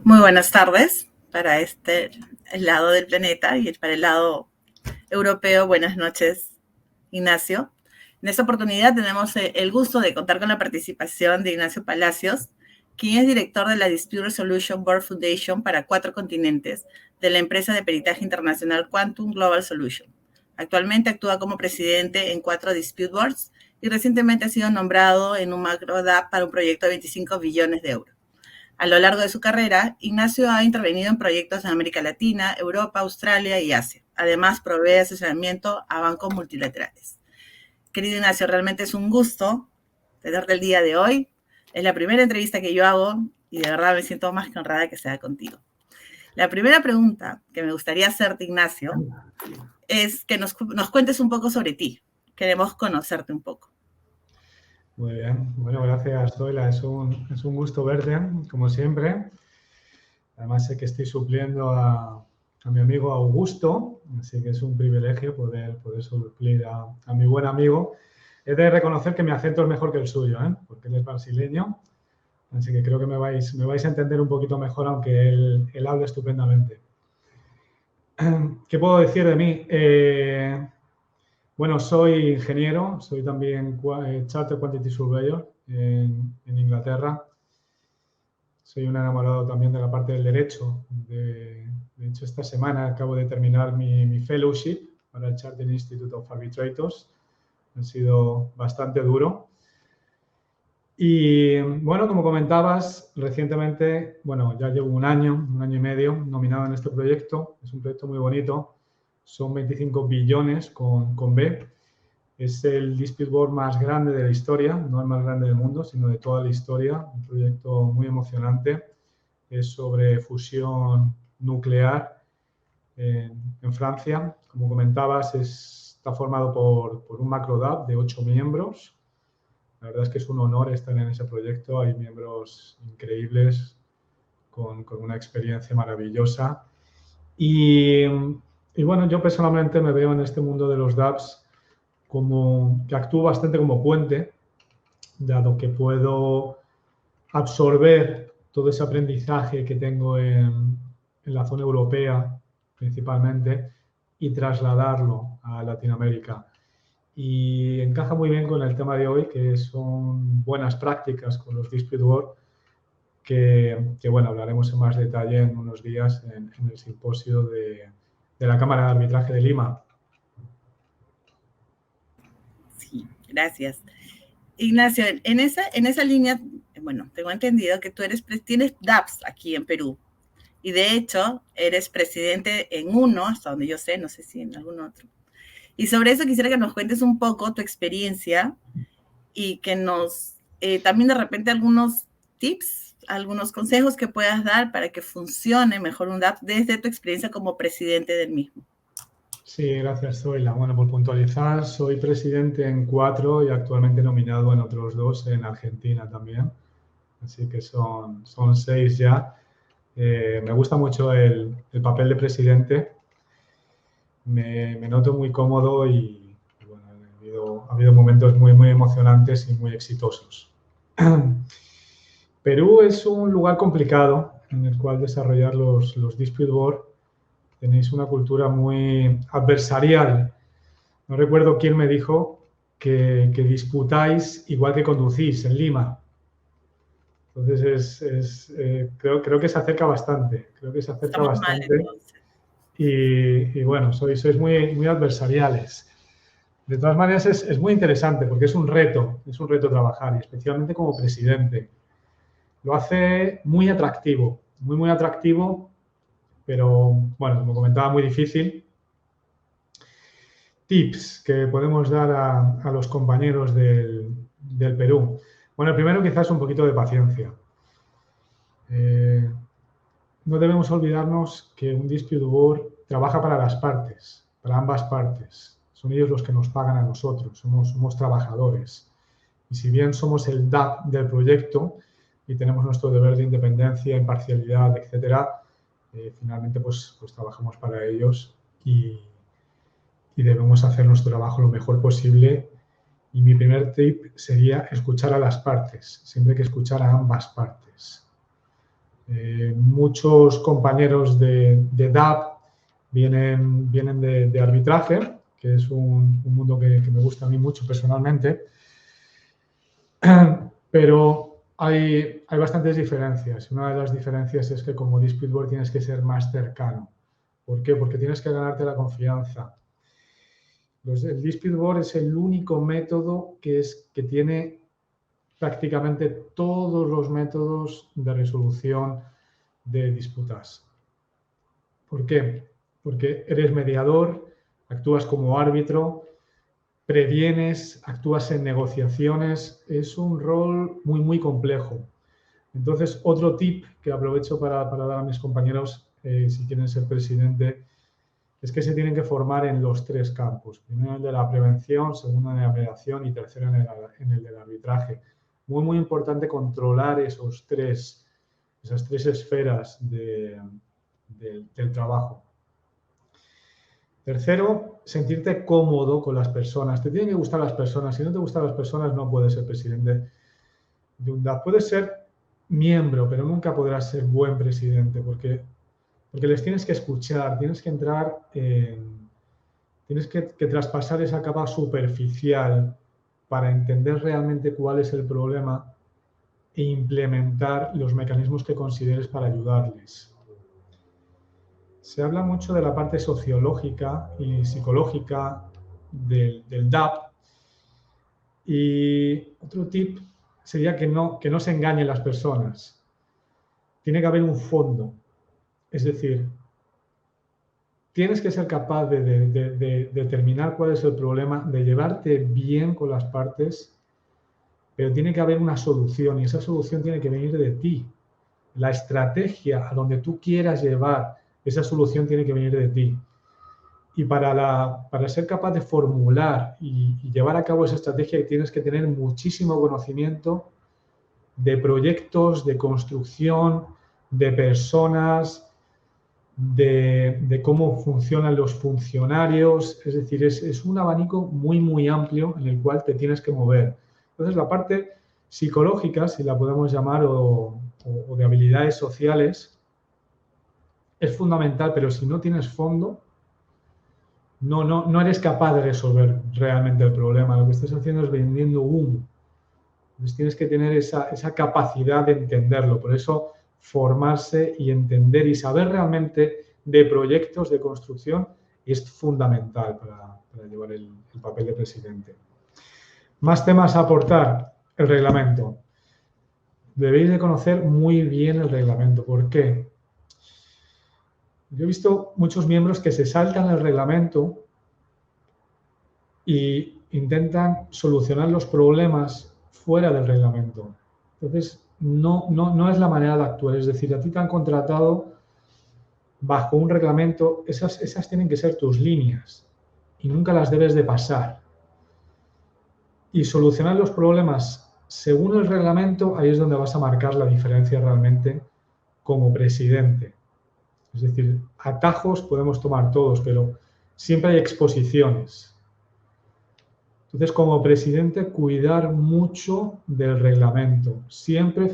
Muy buenas tardes para este lado del planeta y para el lado europeo. Buenas noches, Ignacio. En esta oportunidad tenemos el gusto de contar con la participación de Ignacio Palacios, quien es director de la Dispute Resolution Board Foundation para 4 continentes de la empresa de peritaje internacional Quantum Global Solution. Actualmente actúa como presidente en 4 Dispute Boards y recientemente ha sido nombrado en un macro DAP para un proyecto de 25 billones de euros. A lo largo de su carrera, Ignacio ha intervenido en proyectos en América Latina, Europa, Australia y Asia. Además, provee asesoramiento a bancos multilaterales. Querido Ignacio, realmente es un gusto tenerte el día de hoy. Es la primera entrevista que yo hago y de verdad me siento más que honrada que sea contigo. La primera pregunta que me gustaría hacerte, Ignacio, es que nos cuentes un poco sobre ti. Queremos conocerte un poco. Muy bien. Bueno, gracias, Zoila. Es un gusto verte, como siempre. Además, sé que estoy supliendo a mi amigo Augusto, así que es un privilegio poder suplir a mi buen amigo. He de reconocer que mi acento es mejor que el suyo, porque él es brasileño, así que creo que me vais a entender un poquito mejor, aunque él habla estupendamente. ¿Qué puedo decir de mí? Bueno, soy ingeniero, soy también Chartered Quantity Surveyor en Inglaterra. Soy un enamorado también de la parte del derecho. De hecho, esta semana acabo de terminar mi fellowship para el Chartered Institute of Arbitrators. Ha sido bastante duro. Y bueno, como comentabas, recientemente, bueno, ya llevo un año y medio nominado en este proyecto. Es un proyecto muy bonito. Son 25 billones con B. Es el dispute board más grande de la historia, no el más grande del mundo, sino de toda la historia. Un proyecto muy emocionante. Es sobre fusión nuclear en Francia. Como comentabas, está formado por un macro DAP de 8 miembros. La verdad es que es un honor estar en ese proyecto. Hay miembros increíbles con una experiencia maravillosa. Y bueno, yo personalmente me veo en este mundo de los DAPs como que actúo bastante como puente, dado que puedo absorber todo ese aprendizaje que tengo en la zona europea principalmente y trasladarlo a Latinoamérica. Y encaja muy bien con el tema de hoy, que son buenas prácticas con los Dispute Board, que bueno, hablaremos en más detalle en unos días en el simposio de la Cámara de Arbitraje de Lima. Sí, gracias. Ignacio, en esa línea, bueno, tengo entendido que tú tienes DAPs aquí en Perú. Y de hecho, eres presidente en uno, hasta donde yo sé, no sé si en algún otro. Y sobre eso quisiera que nos cuentes un poco tu experiencia y que nos, también de repente algunos tips, algunos consejos que puedas dar para que funcione mejor un DAP desde tu experiencia como presidente del mismo. Sí, gracias, Zoila. Bueno, por puntualizar, soy presidente en 4 y actualmente nominado en otros 2 en Argentina también. Así que son 6 ya. Me gusta mucho el papel de presidente. Me noto muy cómodo y bueno, ha habido momentos muy emocionantes y muy exitosos. Perú es un lugar complicado en el cual desarrollar los Dispute Board. Tenéis una cultura muy adversarial. No recuerdo quién me dijo que disputáis igual que conducís en Lima. Entonces, creo que se acerca bastante. Creo que se acerca Estamos bastante. mal, entonces. Y bueno, sois muy adversariales. De todas maneras, es muy interesante porque es un reto trabajar, y especialmente como presidente. Lo hace muy atractivo, muy atractivo, pero bueno, como comentaba, muy difícil. Tips que podemos dar a los compañeros del Perú. Bueno, el primero quizás un poquito de paciencia. No debemos olvidarnos que un dispute board trabaja para las partes, para ambas partes. Son ellos los que nos pagan a nosotros, somos trabajadores. Y si bien somos el DAP del proyecto y tenemos nuestro deber de independencia, imparcialidad, etcétera, finalmente pues trabajamos para ellos y debemos hacer nuestro trabajo lo mejor posible Y mi primer tip sería escuchar a las partes, siempre hay que escuchar a ambas partes. Muchos compañeros de DAP vienen de arbitraje, que es un mundo que me gusta a mí mucho personalmente, pero hay bastantes diferencias. Una de las diferencias es que como dispute board tienes que ser más cercano. ¿Por qué? Porque tienes que ganarte la confianza. El dispute board es el único método que tiene prácticamente todos los métodos de resolución de disputas. ¿Por qué? Porque eres mediador, actúas como árbitro, previenes, actúas en negociaciones. Es un rol muy, muy complejo. Entonces, otro tip que aprovecho para dar a mis compañeros, si quieren ser presidente, es que se tienen que formar en los tres campos. Primero en el de la prevención, segundo en la mediación y tercero en el del arbitraje. Muy, muy importante controlar esas tres esferas del trabajo. Tercero, sentirte cómodo con las personas. Te tienen que gustar las personas. Si no te gustan las personas, no puedes ser presidente de un DAP. Puedes ser miembro, pero nunca podrás ser buen presidente porque les tienes que escuchar, tienes que entrar tienes que traspasar esa capa superficial para entender realmente cuál es el problema e implementar los mecanismos que consideres para ayudarles. Se habla mucho de la parte sociológica y psicológica del DAP y otro tip sería que no se engañen las personas. Tiene que haber un fondo, es decir, tienes que ser capaz de determinar cuál es el problema, de llevarte bien con las partes, pero tiene que haber una solución y esa solución tiene que venir de ti. La estrategia a donde tú quieras llevar esa solución tiene que venir de ti. Y para ser capaz de formular y llevar a cabo esa estrategia tienes que tener muchísimo conocimiento de proyectos, de construcción, de personas, de cómo funcionan los funcionarios, es decir, es un abanico muy, muy amplio en el cual te tienes que mover. Entonces, la parte psicológica, si la podemos llamar, o de habilidades sociales, es fundamental, pero si no tienes fondo, no eres capaz de resolver realmente el problema. Lo que estás haciendo es vendiendo humo. Entonces, tienes que tener esa capacidad de entenderlo. Por eso, formarse y entender y saber realmente de proyectos de construcción es fundamental para llevar el papel de presidente. Más temas a aportar. El reglamento. Debéis de conocer muy bien el reglamento. ¿Por qué? Yo he visto muchos miembros que se saltan el reglamento e intentan solucionar los problemas fuera del reglamento. Entonces, no es la manera de actuar. Es decir, a ti te han contratado bajo un reglamento, esas tienen que ser tus líneas y nunca las debes de pasar. Y solucionar los problemas según el reglamento, ahí es donde vas a marcar la diferencia realmente como presidente. Es decir, atajos podemos tomar todos, pero siempre hay exposiciones. Entonces, como presidente, cuidar mucho del reglamento. Siempre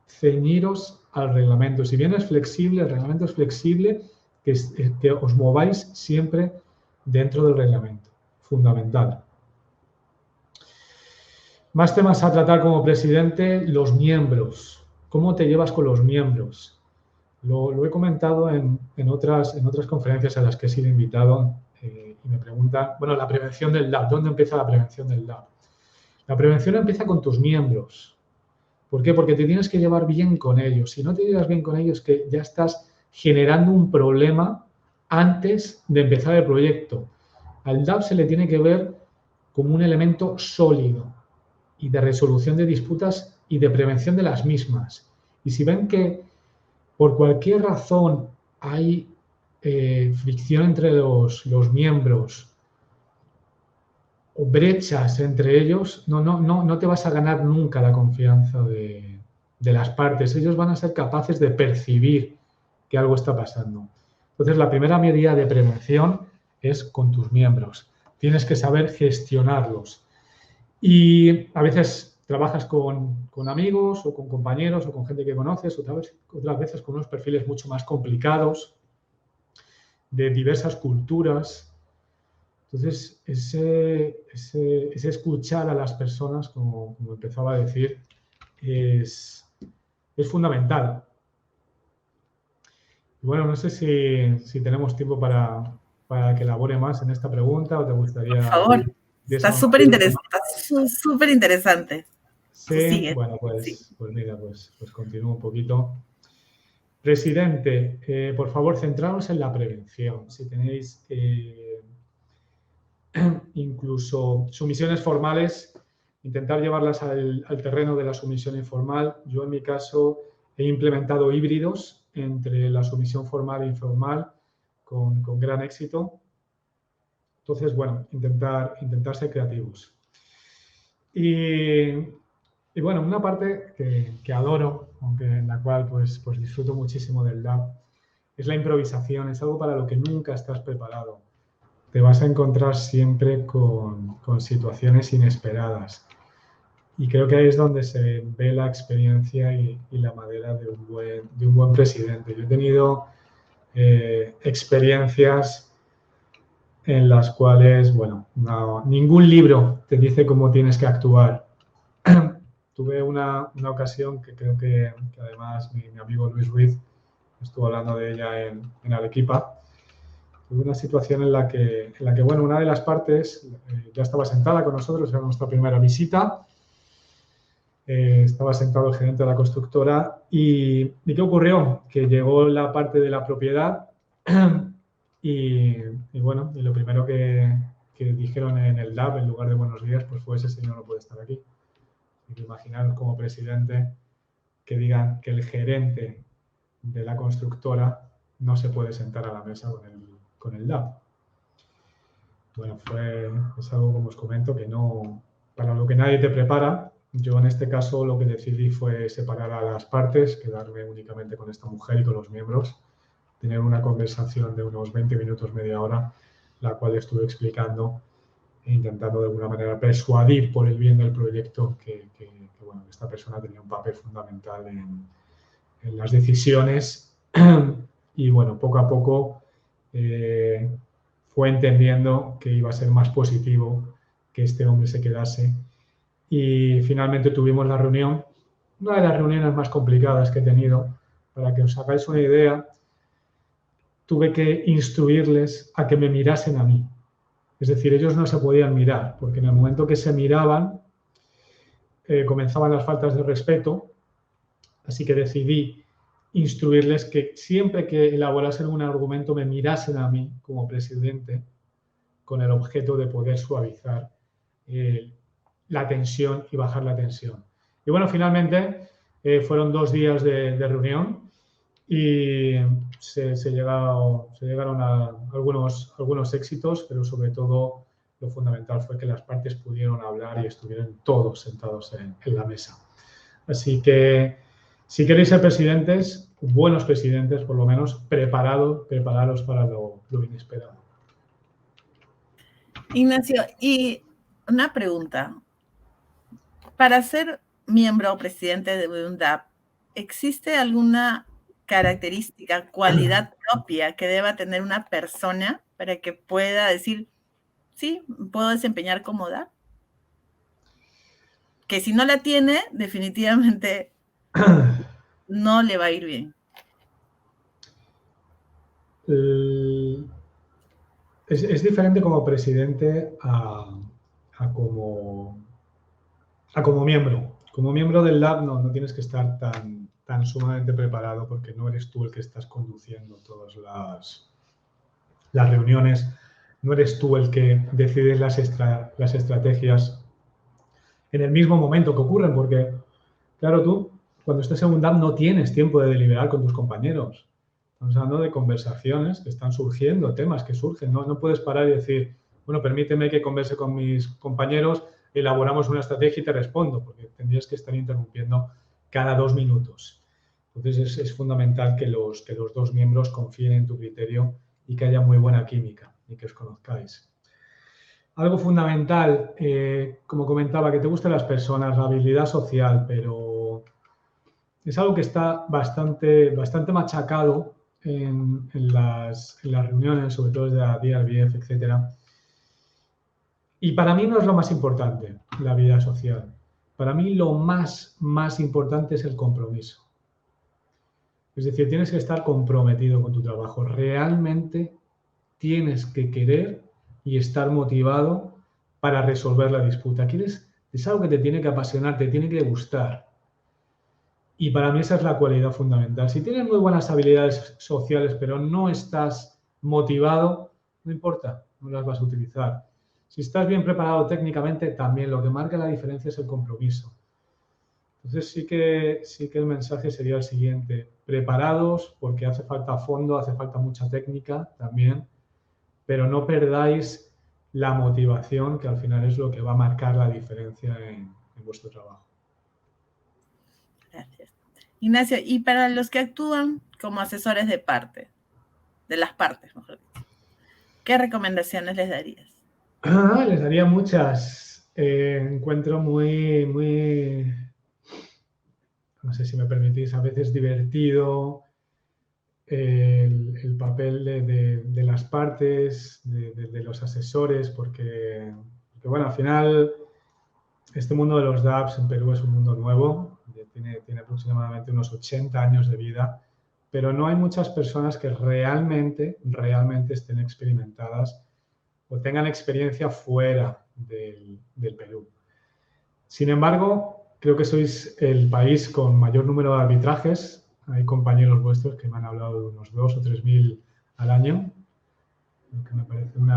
ceñiros al reglamento. Si bien es flexible, el reglamento es flexible, que os mováis siempre dentro del reglamento. Fundamental. Más temas a tratar como presidente, los miembros. ¿Cómo te llevas con los miembros? Lo he comentado en otras conferencias a las que he sido invitado y me preguntan, bueno, la prevención del DAP, ¿dónde empieza la prevención del DAP? La prevención empieza con tus miembros. ¿Por qué? Porque te tienes que llevar bien con ellos. Si no te llevas bien con ellos, que ya estás generando un problema antes de empezar el proyecto. Al DAP se le tiene que ver como un elemento sólido y de resolución de disputas y de prevención de las mismas. Y si ven que por cualquier razón hay fricción entre los miembros o brechas entre ellos, no te vas a ganar nunca la confianza de las partes. Ellos van a ser capaces de percibir que algo está pasando. Entonces, la primera medida de prevención es con tus miembros. Tienes que saber gestionarlos. Y a veces trabajas con amigos o con compañeros o con gente que conoces, otras veces con unos perfiles mucho más complicados, de diversas culturas. Entonces, ese escuchar a las personas, como empezaba a decir, es fundamental. Bueno, no sé si tenemos tiempo para que elabore más en esta pregunta o te Por gustaría favor, está súper desarrollar. interesante. Tú Sí, sigue. bueno, Sí. pues mira, pues continúo un poquito. Presidente, por favor, centraros en la prevención. Si tenéis incluso sumisiones formales, intentar llevarlas al terreno de la sumisión informal. Yo, en mi caso, he implementado híbridos entre la sumisión formal e informal con gran éxito. Entonces, bueno, intentar ser creativos. Y bueno, una parte que adoro, aunque en la cual pues disfruto muchísimo del lab, es la improvisación. Es algo para lo que nunca estás preparado. Te vas a encontrar siempre con situaciones inesperadas. Y creo que ahí es donde se ve la experiencia y la madera de un buen presidente. Yo he tenido experiencias en las cuales, bueno, ningún libro te dice cómo tienes que actuar. Tuve una ocasión que creo que además mi amigo Luis Ruiz estuvo hablando de ella en Arequipa. Tuve una situación en la que bueno, una de las partes ya estaba sentada con nosotros, era nuestra primera visita. Estaba sentado el gerente de la constructora y ¿qué ocurrió? Que llegó la parte de la propiedad y bueno, y lo primero que dijeron en el lab, en lugar de buenos días, pues fue: ese señor no puede estar aquí. Y imaginaros como presidente que digan que el gerente de la constructora no se puede sentar a la mesa con el lab. Bueno, es algo, como os comento, que no, para lo que nadie te prepara. Yo en este caso lo que decidí fue separar a las partes, quedarme únicamente con esta mujer y con los miembros, tener una conversación de unos 20 minutos, media hora, la cual estuve explicando e intentando de alguna manera persuadir por el bien del proyecto que bueno, esta persona tenía un papel fundamental en las decisiones y bueno, poco a poco fue entendiendo que iba a ser más positivo que este hombre se quedase y finalmente tuvimos la reunión, una de las reuniones más complicadas que he tenido. Para que os hagáis una idea, tuve que instruirles a que me mirasen a mí. Es decir, ellos no se podían mirar, porque en el momento que se miraban comenzaban las faltas de respeto, así que decidí instruirles que siempre que elaborasen un argumento me mirasen a mí como presidente con el objeto de poder suavizar la tensión y bajar la tensión. Y bueno, finalmente fueron 2 días de reunión y se llegaron a algunos éxitos, pero sobre todo lo fundamental fue que las partes pudieron hablar y estuvieron todos sentados en la mesa. Así que si queréis ser presidentes, buenos presidentes por lo menos, prepararos para lo inesperado. Ignacio, y una pregunta. Para ser miembro o presidente de un DAP, ¿existe alguna característica, cualidad propia que deba tener una persona para que pueda decir, sí, puedo desempeñar como DAP? Que si no la tiene, definitivamente no le va a ir bien. Es diferente como presidente a como miembro. Como miembro del lab no tienes que estar tan sumamente preparado, porque no eres tú el que estás conduciendo todas las reuniones, no eres tú el que decides las estrategias en el mismo momento que ocurren, porque, claro, tú cuando estés en un DAP no tienes tiempo de deliberar con tus compañeros. Estamos hablando de conversaciones que están surgiendo, temas que surgen. No puedes parar y decir, bueno, permíteme que converse con mis compañeros, elaboramos una estrategia y te respondo, porque tendrías que estar interrumpiendo cada 2 minutos. Entonces es fundamental que los 2 miembros confíen en tu criterio y que haya muy buena química y que os conozcáis. Algo fundamental, como comentaba, que te gusten las personas, la habilidad social, pero es algo que está bastante machacado en las reuniones, sobre todo de la DRBF, etcétera. Y para mí no es lo más importante, la vida social. Para mí lo más importante es el compromiso. Es decir, tienes que estar comprometido con tu trabajo. Realmente tienes que querer y estar motivado para resolver la disputa. Es algo que te tiene que apasionar, te tiene que gustar. Y para mí esa es la cualidad fundamental. Si tienes muy buenas habilidades sociales, pero no estás motivado, no importa, no las vas a utilizar. Si estás bien preparado técnicamente, también lo que marca la diferencia es el compromiso. Entonces sí que el mensaje sería el siguiente: preparados, porque hace falta fondo, hace falta mucha técnica también, pero no perdáis la motivación, que al final es lo que va a marcar la diferencia en vuestro trabajo. Gracias. Ignacio, y para los que actúan como asesores de las partes, mejor dicho, ¿qué recomendaciones les darías? Les daría muchas. Encuentro muy, no sé si me permitís, a veces divertido el papel de las partes, de los asesores, porque, bueno, al final este mundo de los dApps en Perú es un mundo nuevo, tiene aproximadamente unos 80 años de vida, pero no hay muchas personas que realmente estén experimentadas o tengan experiencia fuera del Perú. Sin embargo, creo que sois el país con mayor número de arbitrajes. Hay compañeros vuestros que me han hablado de unos 2.000 o 3.000 al año, que me parece un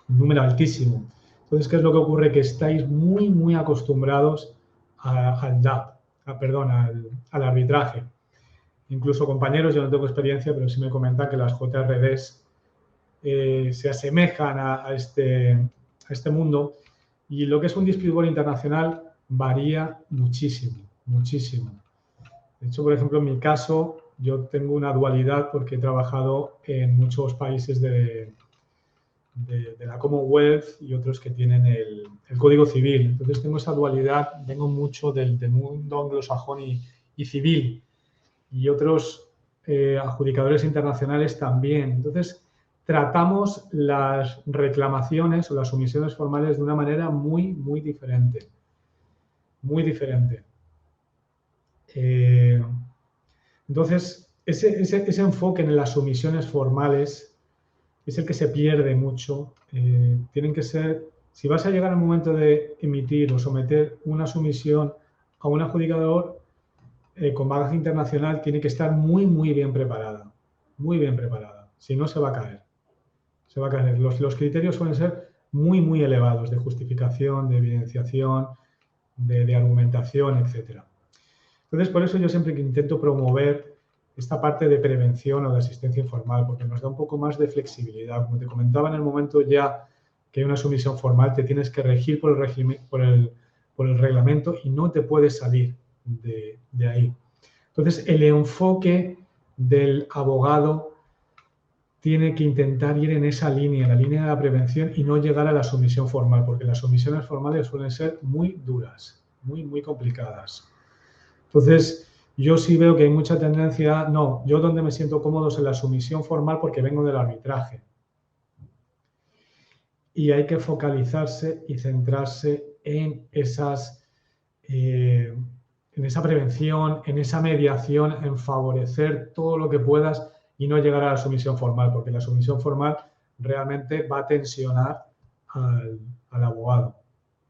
número altísimo. Entonces, ¿qué es lo que ocurre? Que estáis muy acostumbrados al DAP, al arbitraje. Incluso compañeros, yo no tengo experiencia, pero sí me comentan que las JRDs se asemejan a este mundo, y lo que es un dispute board internacional varía muchísimo. De hecho, por ejemplo, en mi caso, yo tengo una dualidad porque he trabajado en muchos países de la Commonwealth y otros que tienen el Código Civil. Entonces tengo esa dualidad, vengo mucho del mundo anglosajón y civil, y otros adjudicadores internacionales también. Entonces tratamos las reclamaciones o las sumisiones formales de una manera muy diferente. Muy diferente. Entonces, ese enfoque en las sumisiones formales es el que se pierde mucho. Tienen que ser, si vas a llegar al momento de emitir o someter una sumisión a un adjudicador con bagaje internacional, tiene que estar muy bien preparada. Muy bien preparada. Si no, se va a caer. Se va a caer. Los criterios suelen ser muy elevados de justificación, de evidenciación, de argumentación, etcétera. Entonces, por eso yo siempre que intento promover esta parte de prevención o de asistencia informal, porque nos da un poco más de flexibilidad. Como te comentaba, en el momento ya que hay una sumisión formal, te tienes que regir por el reglamento y no te puedes salir de ahí. Entonces, el enfoque del abogado tiene que intentar ir en esa línea, la línea de la prevención, y no llegar a la sumisión formal, porque las sumisiones formales suelen ser muy duras, muy complicadas. Entonces, yo sí veo que hay mucha tendencia, no, yo donde me siento cómodo es en la sumisión formal porque vengo del arbitraje. Y hay que focalizarse y centrarse en esa prevención, en esa mediación, en favorecer todo lo que puedas y no llegar a la sumisión formal, porque la sumisión formal realmente va a tensionar al abogado,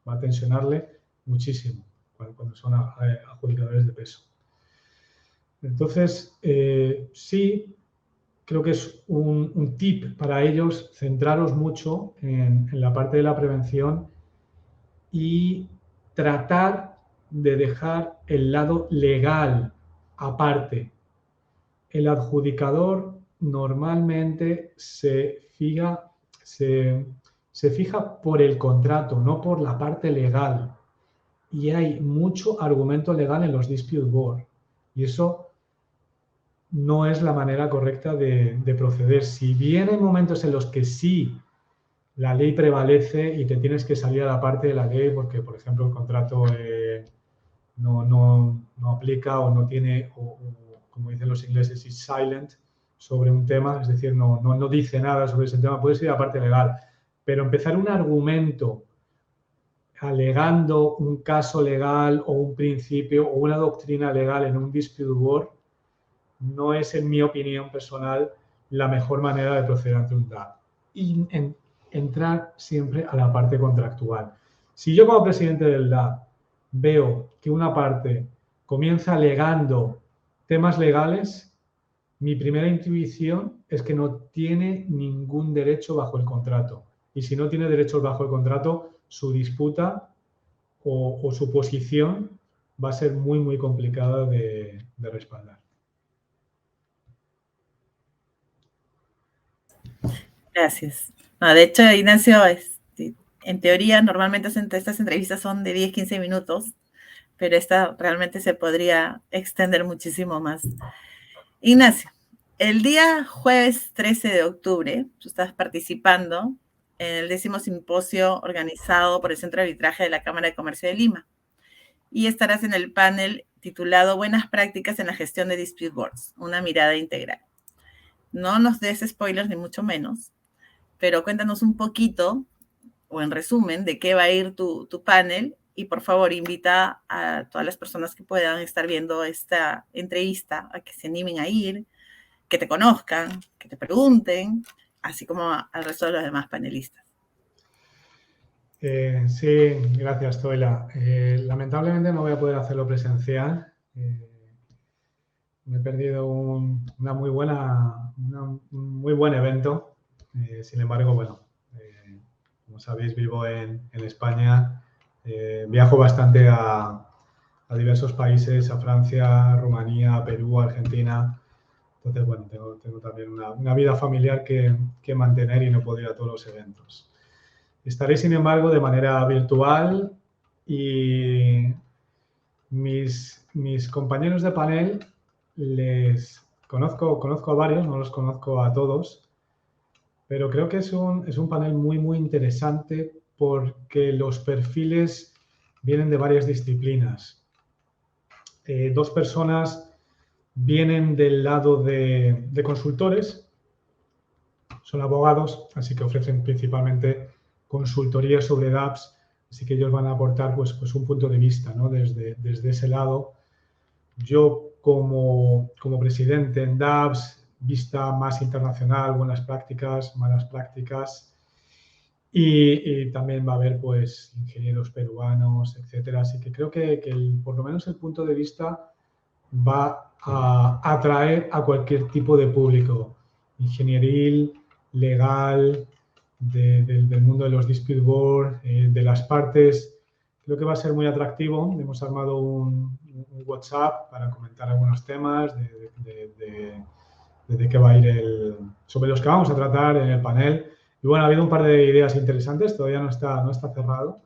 va a tensionarle muchísimo cuando son adjudicadores de peso. Entonces, sí, creo que es un tip para ellos centraros mucho en la parte de la prevención y tratar de dejar el lado legal aparte. El adjudicador normalmente se fija por el contrato, no por la parte legal. Y hay mucho argumento legal en los dispute board. Y eso no es la manera correcta de proceder. Si bien hay momentos en los que sí la ley prevalece y te tienes que salir a la parte de la ley porque, por ejemplo, el contrato no aplica o no tiene, o, como dicen los ingleses, is silent sobre un tema, es decir, no dice nada sobre ese tema, puedes ir a la parte legal, pero empezar un argumento alegando un caso legal o un principio o una doctrina legal en un dispute board no es, en mi opinión personal, la mejor manera de proceder ante un DAB. Y entrar siempre a la parte contractual. Si yo como presidente del DAB veo que una parte comienza alegando temas legales, mi primera intuición es que no tiene ningún derecho bajo el contrato. Y si no tiene derechos bajo el contrato, su disputa o su posición va a ser muy complicada de respaldar. Gracias. No, de hecho, Ignacio, en teoría, normalmente estas entrevistas son de 10, 15 minutos, pero esta realmente se podría extender muchísimo más. Ignacio, el día jueves 13 de octubre, tú estás participando en el 10º simposio organizado por el Centro de Arbitraje de la Cámara de Comercio de Lima y estarás en el panel titulado Buenas prácticas en la gestión de dispute boards, una mirada integral. No nos des spoilers ni mucho menos, pero cuéntanos un poquito, o en resumen, de qué va a ir tu panel y por favor invita a todas las personas que puedan estar viendo esta entrevista a que se animen a ir, que te conozcan, que te pregunten, así como al resto de los demás panelistas. Sí, gracias, Toela. Lamentablemente no voy a poder hacerlo presencial. Me he perdido un muy buen evento. Sin embargo, bueno, como sabéis, vivo en España. Viajo bastante a diversos países, a Francia, Rumanía, Perú, Argentina. Entonces, bueno, tengo también una vida familiar que mantener y no puedo ir a todos los eventos. Estaré, sin embargo, de manera virtual y mis compañeros de panel les conozco a varios, no los conozco a todos, pero creo que es un panel muy interesante porque los perfiles vienen de varias disciplinas. Dos personas vienen del lado de consultores, son abogados, así que ofrecen principalmente consultoría sobre DApps, así que ellos van a aportar pues un punto de vista, ¿no? Desde ese lado. Yo como presidente en DApps, vista más internacional, buenas prácticas, malas prácticas, y también va a haber pues ingenieros peruanos, etcétera. Así que creo que por lo menos el punto de vista va a atraer a cualquier tipo de público, ingenieril, legal, del mundo de los dispute board, de las partes. Creo que va a ser muy atractivo. Hemos armado un WhatsApp para comentar algunos temas de qué va a ir sobre los que vamos a tratar en el panel. Y bueno, ha habido un par de ideas interesantes, todavía no está cerrado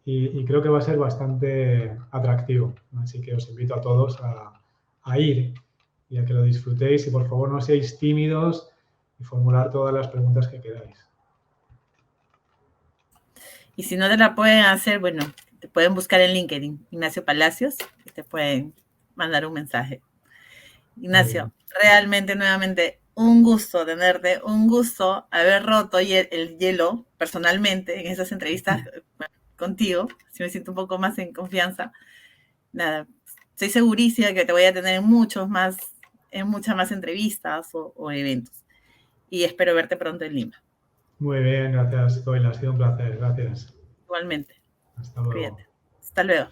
y creo que va a ser bastante atractivo. Así que os invito a todos a ir y a que lo disfrutéis y por favor no seáis tímidos y formular todas las preguntas que queráis. Y si no te la pueden hacer, bueno, te pueden buscar en LinkedIn, Ignacio Palacios, y te pueden mandar un mensaje. Ignacio, realmente, nuevamente, un gusto tenerte, un gusto haber roto el hielo personalmente en esas entrevistas contigo, si me siento un poco más en confianza. Nada, estoy segurísima que te voy a tener en muchas más entrevistas o eventos. Y espero verte pronto en Lima. Muy bien, gracias, Zoila. Ha sido un placer. Gracias. Igualmente. Hasta luego. Cuídate. Hasta luego.